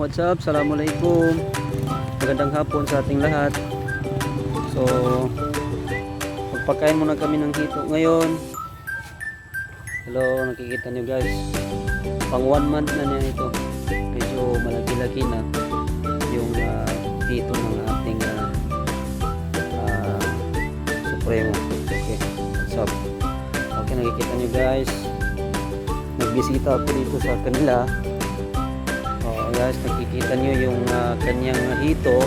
what's up? Assalamualaikum. Magandang hapon sa ating lahat. So, magpakain muna kami ng hito ngayon. Hello, nakikita nyo guys. Pang 1 month na niya ito. Medyo malaki-laki na yung hito ng ating Supremo. Okay, what's up? Okay, nakikita nyo guys. Nagbisita ako dito sa kanila. Guys, nakikita nyo yung kanyang hito.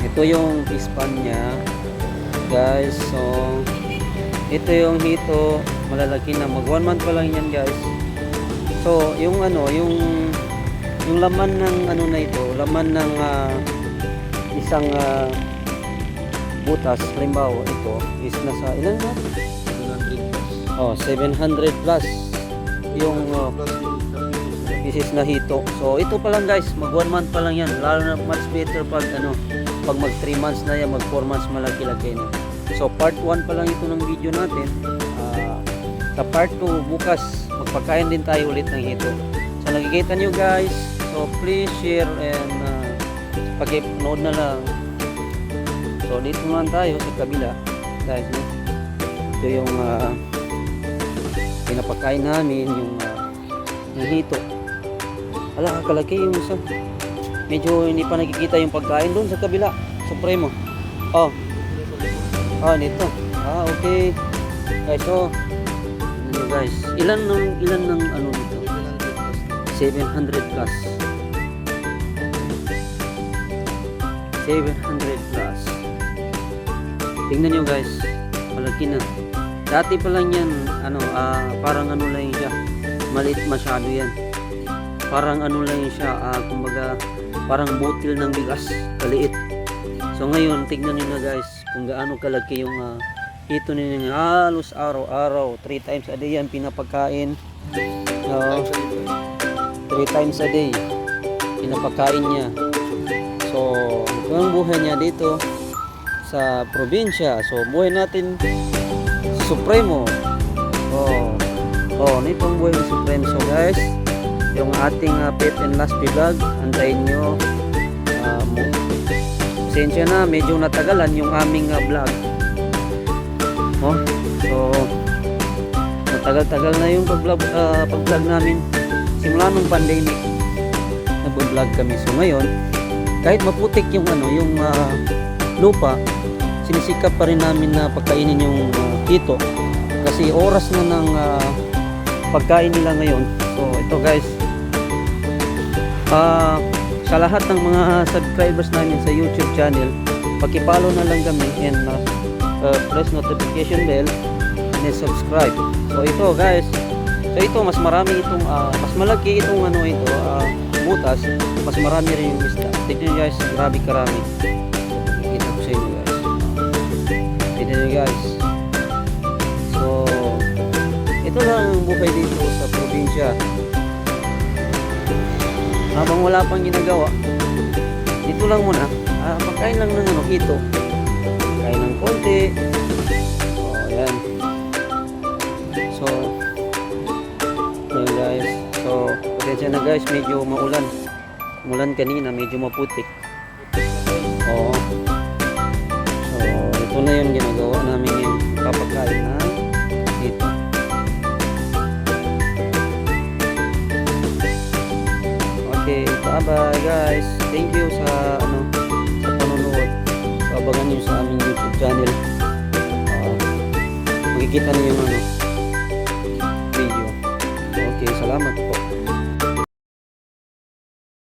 Ito yung fish pan niya guys. So ito yung hito, malalaki na, mag 1 month pa lang yan guys. So yung yung laman ng na ito, laman ng isang butas, halimbawa ito is nasa ilan na? 700 plus yung pieces na hito. So ito pa lang guys, mag 1 month pa lang yan. Lalo na much better pag pag mag 3 months na yan, mag 4 months malaki-laki na. So part 1 pa lang ito ng video natin. Sa part 2 bukas magpakain din tayo ulit ng hito. So nakikita nyo guys, so please share and pag-nood na lang. So dito naman tayo sa kabila guys, no? Ito yung pinapakain namin yung hito. Ala, kalaki yung isa. Medyo hindi pa nakikita yung pagkain doon sa kabila. Supremo. Nito. Okay. Guys, so guys, ilan ng nito? 700 plus. 700 plus. Tingnan nyo guys, malaki na. Dati pa lang yan, parang lang siya. Maliit masyado yan. Parang lang siya, kumbaga parang botil ng bigas, kaliit. So ngayon, tignan niyo na guys kung gaano kalaki yung hito ninyo. Halos araw-araw, 3 times a day yan pinapakain. 3 times a day pinapakain niya. So ito ang buhay niya dito sa probinsya. So buhay natin Supremo. Nito ang buhay ng Supremo. So guys, yung ating pet and last vlog, antayin nyo. Pasensya na, medyo natagalan yung aming vlog. So natagal-tagal na yung pag-vlog namin simula nung pandemic. Nag-vlog kami. So ngayon, kahit maputik yung lupa, sinisikap pa rin namin na pagkainin yung hito kasi oras na ng pagkain nila ngayon. So ito guys, sa lahat ng mga subscribers namin sa YouTube channel, paki-follow na lang kami and press notification bell and subscribe. So ito guys, so ito mas marami itong mas malaki itong butas, mas marami rin yung isda. Tignan guys, grabe karami. Kita ko sa inyo guys. Tignan nyo guys. So ito lang ang buhay dito sa probinsya. Habang wala pang ginagawa, dito lang muna, pagkain lang ng hito. Kain ng konti. Ayan. So guys, so pasensya na guys, medyo maulan. Umulan kanina, medyo maputik. So ito na yung ginagawa namin yung papakain na hito. Okay, bye-bye guys. Thank you sa sa panonood. So, abangan niyo sa aming YouTube channel. Makikita niyo yung video. Okay, salamat po.